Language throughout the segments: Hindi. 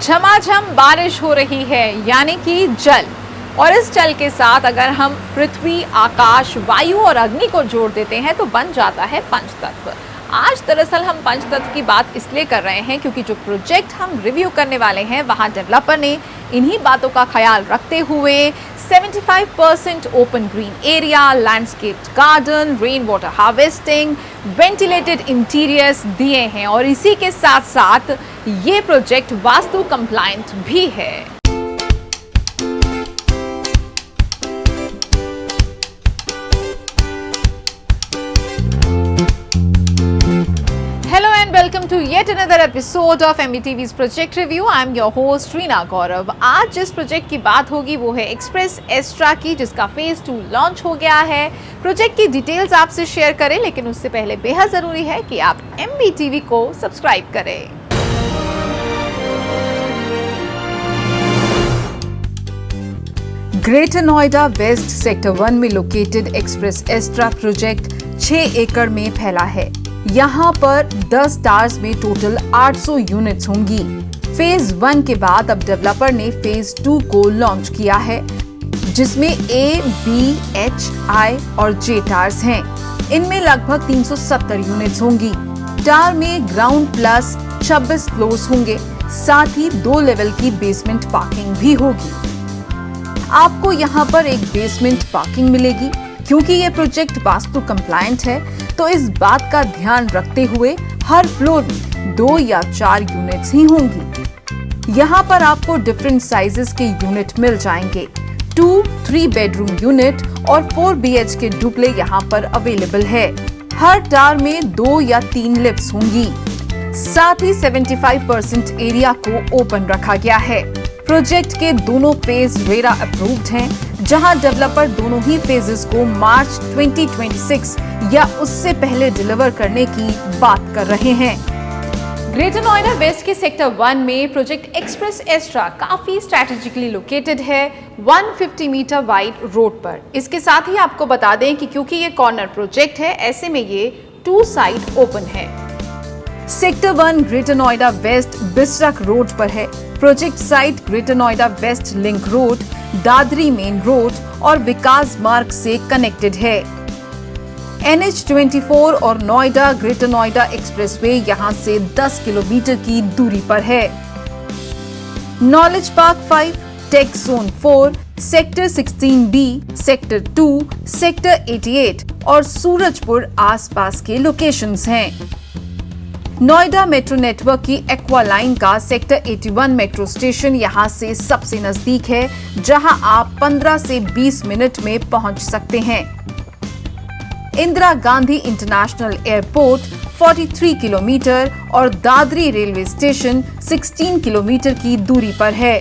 झमाझम बारिश हो रही है, यानी कि जल। और इस जल के साथ अगर हम पृथ्वी, आकाश, वायु और अग्नि को जोड़ देते हैं तो बन जाता है पंचतत्व। आज दरअसल हम पंचतत्व की बात इसलिए कर रहे हैं क्योंकि जो प्रोजेक्ट हम रिव्यू करने वाले हैं वहां डेवलपर ने इन्हीं बातों का ख्याल रखते हुए 75% open green area, landscaped garden, rain water harvesting, ventilated interiors दिए हैं और इसी के साथ साथ ये प्रोजेक्ट वास्तु कंप्लायंट भी है। Welcome to yet another episode of MBTV's Project Review. I am your host Reena गौरव। आज जिस प्रोजेक्ट की बात होगी वो है एक्सप्रेस एस्ट्रा की, जिसका फेज 2 लॉन्च हो गया है। प्रोजेक्ट की डिटेल्स आपसे शेयर करें, लेकिन उससे पहले बेहद जरूरी है कि आप MBTV को सब्सक्राइब करें। ग्रेटर नोएडा वेस्ट सेक्टर 1 में लोकेटेड एक्सप्रेस एस्ट्रा प्रोजेक्ट 6 एकड़ में फैला है। यहाँ पर 10 टावर्स में टोटल 800 यूनिट्स होंगी। फेज 1 के बाद अब डेवलपर ने फेज 2 को लॉन्च किया है, जिसमें A, B, H, I और J टावर्स हैं। इनमें लगभग 370 यूनिट्स होंगी। टावर में ग्राउंड प्लस 26 फ्लोर्स होंगे, साथ ही 2 लेवल की बेसमेंट पार्किंग भी होगी। आपको यहाँ पर एक बेसमेंट पार्किंग मिलेगी। क्योंकि ये प्रोजेक्ट वास्तु कंप्लायंट है, तो इस बात का ध्यान रखते हुए हर फ्लोर में 2 या 4 यूनिट्स ही होंगी। यहाँ पर आपको डिफरेंट साइजेस के यूनिट मिल जाएंगे। 2-3 बेडरूम यूनिट और 4 BHK डुप्ले यहाँ पर अवेलेबल है। हर टावर में 2 या 3 लिफ्ट्स होंगी। साथ ही 75% एरिया को ओपन रखा गया है। प्रोजेक्ट के दोनों फेज रेरा अप्रूव्ड हैं, जहां डेवलपर दोनों ही फेजेस को मार्च 2026 या उससे पहले डिलीवर करने की बात कर रहे हैं। ग्रेटर नोएडा वेस्ट के सेक्टर 1 में प्रोजेक्ट एक्सप्रेस एस्ट्रा काफी स्ट्रैटेजिकली लोकेटेड है, 150 मीटर वाइड रोड पर। इसके साथ ही आपको बता दें कि क्योंकि ये कॉर्नर प्रोजेक्ट है, ऐसे में ये 2 साइड ओपन है। Sector 1 greater Noida west Bisrakh road पर है। Project site greater Noida west link road, Dadri main road और विकास मार्ग से कनेक्टेड है। NH24 और नोएडा ग्रेटर नोएडा एक्सप्रेसवे यहां से 10 किलोमीटर की दूरी पर है। Knowledge park 5, take zone 4, sector 16B, sector 2, sector 88 और सूरजपुर आसपास के लोकेशंस हैं। नोएडा मेट्रो नेटवर्क की एक्वा लाइन का सेक्टर 81 मेट्रो स्टेशन यहां से सबसे नजदीक है, जहां आप 15 से 20 मिनट में पहुंच सकते हैं। Indira Gandhi international airport 43 kilometre और दादरी रेलवे स्टेशन 16 किलोमीटर की दूरी पर है।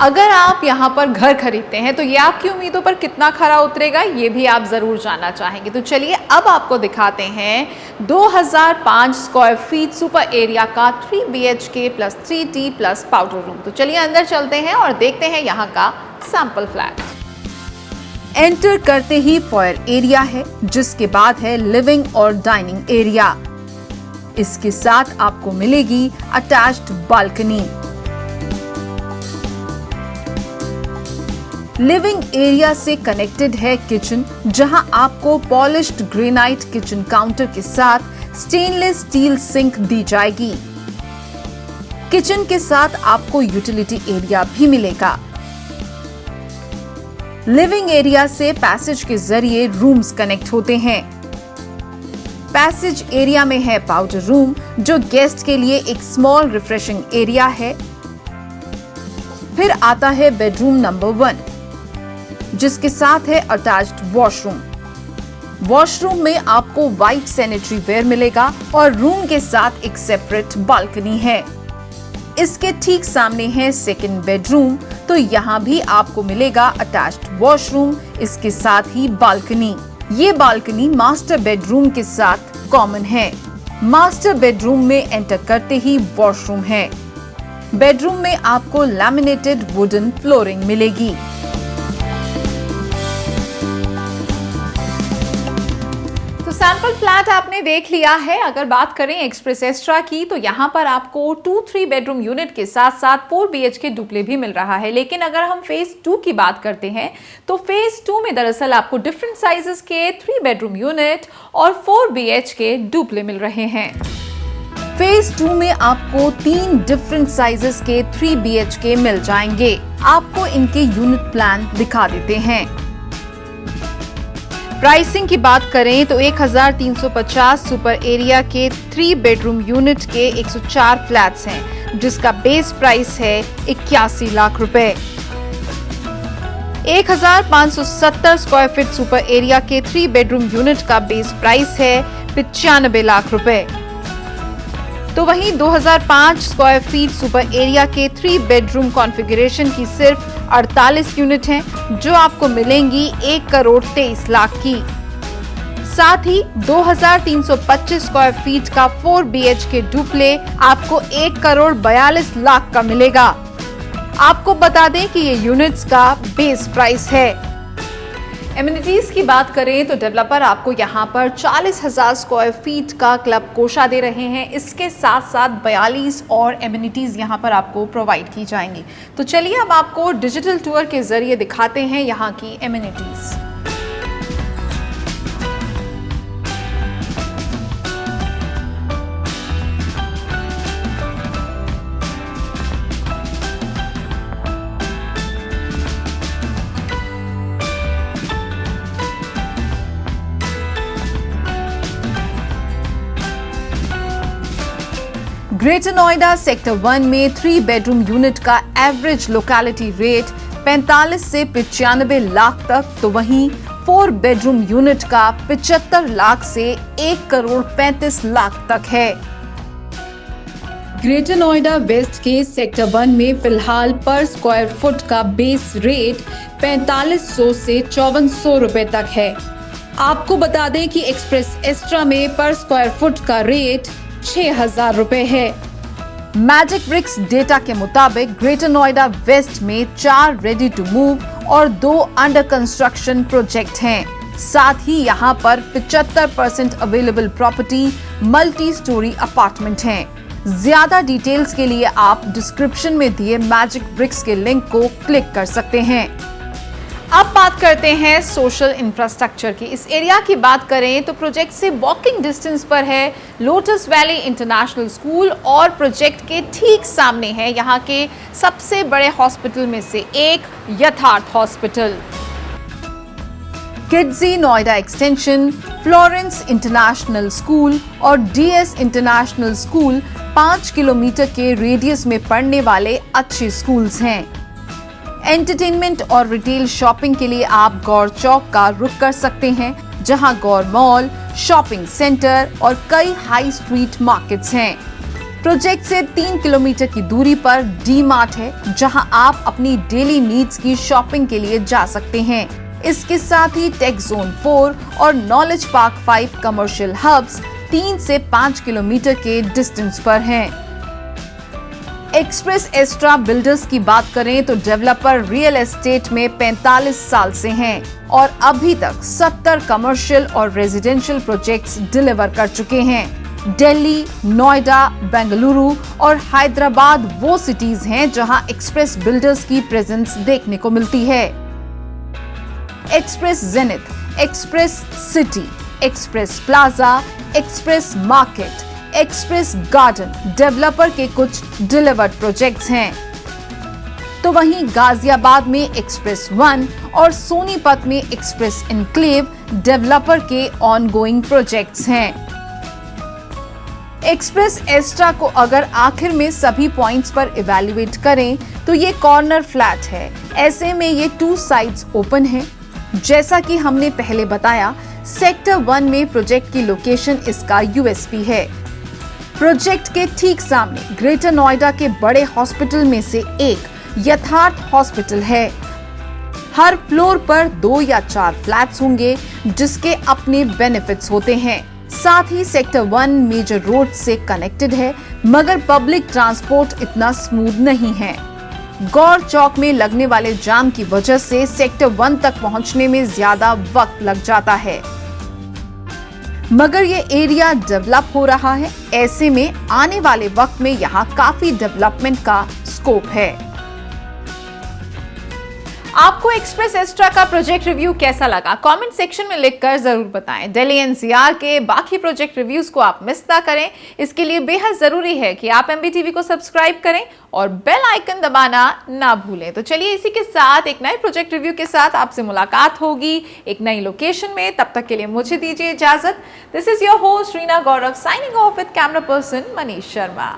अगर आप यहाँ पर घर खरीदते हैं तो ये आपकी उम्मीदों पर कितना खरा उतरेगा, ये भी आप जरूर जानना चाहेंगे। तो चलिए अब आपको दिखाते हैं 2005 स्क्वायर फीट सुपर एरिया का 3 BHK plus 3T plus powder room. तो चलिए अंदर चलते हैं और देखते हैं यहाँ का सैंपल फ्लैट। एंटर करते ही फॉयर एरिया है, जिसके बाद है लिविंग और डाइनिंग एरिया। इसके साथ आपको मिलेगी अटैच्ड बालकनी। लिविंग एरिया से कनेक्टेड है किचन, जहां आपको पॉलिश्ड ग्रेनाइट किचन काउंटर के साथ स्टेनलेस स्टील सिंक दी जाएगी। किचन के साथ आपको यूटिलिटी एरिया भी मिलेगा। लिविंग एरिया से पैसेज के जरिए रूम्स कनेक्ट होते हैं। पैसेज एरिया में है पाउडर रूम, जो गेस्ट के लिए एक स्मॉल रिफ्रेशिंग एरिया है। फिर आता है बेडरूम नंबर 1, जिसके साथ है अटैच्ड वॉशरूम। वॉशरूम में आपको व्हाइट सैनिटरी वेयर मिलेगा और रूम के साथ एक सेपरेट बालकनी है। इसके ठीक सामने है सेकंड बेडरूम, तो यहाँ भी आपको मिलेगा अटैच्ड वॉशरूम, इसके साथ ही बालकनी। ये बालकनी मास्टर बेडरूम के साथ कॉमन है। मास्टर बेडरूम में एंटर करते ही वॉशरूम है। बेडरूम में आपको लैमिनेटेड वुडन फ्लोरिंग मिलेगी। सैंपल फ्लैट आपने देख लिया है। अगर बात करें एक्सप्रेस एस्ट्रा की तो यहाँ पर आपको 2-3 बेडरूम यूनिट के साथ साथ 4 BHK डुप्ले भी मिल रहा है। लेकिन अगर हम फेज 2 की बात करते हैं तो फेज 2 में दरअसल आपको डिफरेंट साइजेस के 3 बेडरूम यूनिट और 4 BHK डुप्ले मिल रहे हैं। फेज 2 में आपको 3 डिफरेंट साइजेस के 3 BHK मिल जाएंगे। आपको इनके यूनिट प्लान दिखा देते हैं। प्राइसिंग की बात करें तो 1350 सुपर एरिया के 3 बेडरूम यूनिट के 104 फ्लैट्स हैं, जिसका बेस प्राइस है 81 लाख रुपए। 1570 स्क्वायर फीट सुपर एरिया के 3 बेडरूम यूनिट का बेस प्राइस है 95 लाख रुपए। तो वहीं 2005 स्क्वायर फीट सुपर एरिया के 3 बेडरूम कॉन्फ़िगरेशन की सिर्फ 48 यूनिट हैं, जो आपको मिलेंगी 1,23 लाख की। साथ ही 2325 स्क्वायर फीट का 4 BHK डुप्ले आपको 1,42 लाख का मिलेगा। आपको बता दें कि ये यूनिट्स का बेस प्राइस है। एमिनिटीज की बात करें तो डेवलपर आपको यहाँ पर 40,000 स्क्वायर फीट का क्लब कोशा दे रहे हैं। इसके साथ साथ 42 और एमिनिटीज यहाँ पर आपको प्रोवाइड की जाएंगी। तो चलिए अब आपको डिजिटल टूर के जरिए दिखाते हैं यहाँ की एमिनिटीज। ग्रेटर नोएडा सेक्टर 1 में 3 बेडरूम यूनिट का एवरेज लोकैलिटी रेट 45 से 95 लाख तक, तो वहीं 4 बेडरूम यूनिट का 75 लाख से 1,35 लाख तक है। ग्रेटर नोएडा वेस्ट के सेक्टर 1 में फिलहाल पर स्क्वायर फुट का बेस रेट 4500 से 5400 रुपए तक है। आपको बता दें कि एक्सप्रेस एस्ट्रा में पर स्क्वायर फुट का रेट 6,000 रुपए है। मैजिकब्रिक्स डेटा के मुताबिक ग्रेटर नोएडा वेस्ट में 4 रेडी टू मूव और 2 अंडर कंस्ट्रक्शन प्रोजेक्ट हैं। साथ ही यहां पर 75% available property multi storey apartment हैं। ज्यादा डिटेल्स के लिए आप डिस्क्रिप्शन में दिए मैजिकब्रिक्स के लिंक को क्लिक कर सकते हैं। अब बात करते हैं सोशल इंफ्रास्ट्रक्चर की। इस एरिया की बात करें तो प्रोजेक्ट से वॉकिंग डिस्टेंस पर है लोटस वैली इंटरनेशनल स्कूल और प्रोजेक्ट के ठीक सामने है यहाँ के सबसे बड़े हॉस्पिटल में से एक यथार्थ hospital. Kidzy Noida extension, Florence international school और DS इंटरनेशनल स्कूल 5 किलोमीटर के रेडियस में पढ़ने वाले अच्छे स्कूल्स हैं। एंटरटेनमेंट और रिटेल शॉपिंग के लिए आप गौर चौक का रुख कर सकते हैं, जहां गौर मॉल, शॉपिंग सेंटर और कई हाई स्ट्रीट मार्केट्स हैं। प्रोजेक्ट से 3 किलोमीटर की दूरी पर डी मार्ट है, जहां आप अपनी डेली नीड्स की शॉपिंग के लिए जा सकते हैं। इसके साथ ही टेक जोन 4 और नॉलेज पार्क 5 कमर्शियल हब्स 3 से 5 किलोमीटर के डिस्टेंस पर हैं। एक्सप्रेस एस्ट्रा बिल्डर्स की बात करें तो डेवलपर रियल एस्टेट में 45 साल से हैं और अभी तक 70 कमर्शियल और रेजिडेंशियल प्रोजेक्ट्स डिलीवर कर चुके हैं। दिल्ली, नोएडा, बेंगलुरु और हैदराबाद वो सिटीज हैं जहां एक्सप्रेस बिल्डर्स की प्रेजेंस देखने को मिलती है। Express zenith, express city, express plaza, express market, express garden developer के कुछ डिलीवर्ड प्रोजेक्ट्स हैं। तो वहीं गाजियाबाद में एक्सप्रेस 1 और सोनीपत में एक्सप्रेस एनक्लेव डेवलपर के ऑनगोइंग प्रोजेक्ट्स हैं। एक्सप्रेस एस्ट्रा को अगर आखिर में सभी पॉइंट्स पर इवैल्यूएट करें तो ये कॉर्नर फ्लैट है। ऐसे में ये 2 साइड्स ओपन है। जैसा कि हमने पहले बताया, सेक्टर 1 में प्रोजेक्ट की लोकेशन इसका USP है। प्रोजेक्ट के ठीक सामने ग्रेटर नोएडा के बड़े हॉस्पिटल में से एक यथार्थ हॉस्पिटल है। हर फ्लोर पर 2 या 4 फ्लैट्स होंगे, जिसके अपने बेनिफिट्स होते हैं। साथ ही सेक्टर 1 मेजर रोड से कनेक्टेड है, मगर पब्लिक ट्रांसपोर्ट इतना स्मूथ नहीं है। गौर चौक में लगने वाले जाम की वजह से सेक्टर 1 तक पहुंचने में ज्यादा वक्त लग जाता है। मगर ये एरिया डेवलप हो रहा है, ऐसे में आने वाले वक्त में यहाँ काफी डेवलपमेंट का स्कोप है। आपको एक्सप्रेस एस्ट्रा का प्रोजेक्ट रिव्यू कैसा लगा? कमेंट सेक्शन में लिखकर जरूर बताएं। दिल्ली एनसीआर के बाकी प्रोजेक्ट रिव्यूज को आप मिस ना करें, इसके लिए बेहद जरूरी है कि आप एमबीटीवी को सब्सक्राइब करें और बेल आइकन दबाना ना भूलें। तो चलिए इसी के साथ एक नए प्रोजेक्ट रिव्यू के साथ आपसे मुलाकात होगी एक नई लोकेशन में। तब तक के लिए मुझे दीजिए इजाजत। This is your host Reena Gaurav signing off with camera person Manish Sharma.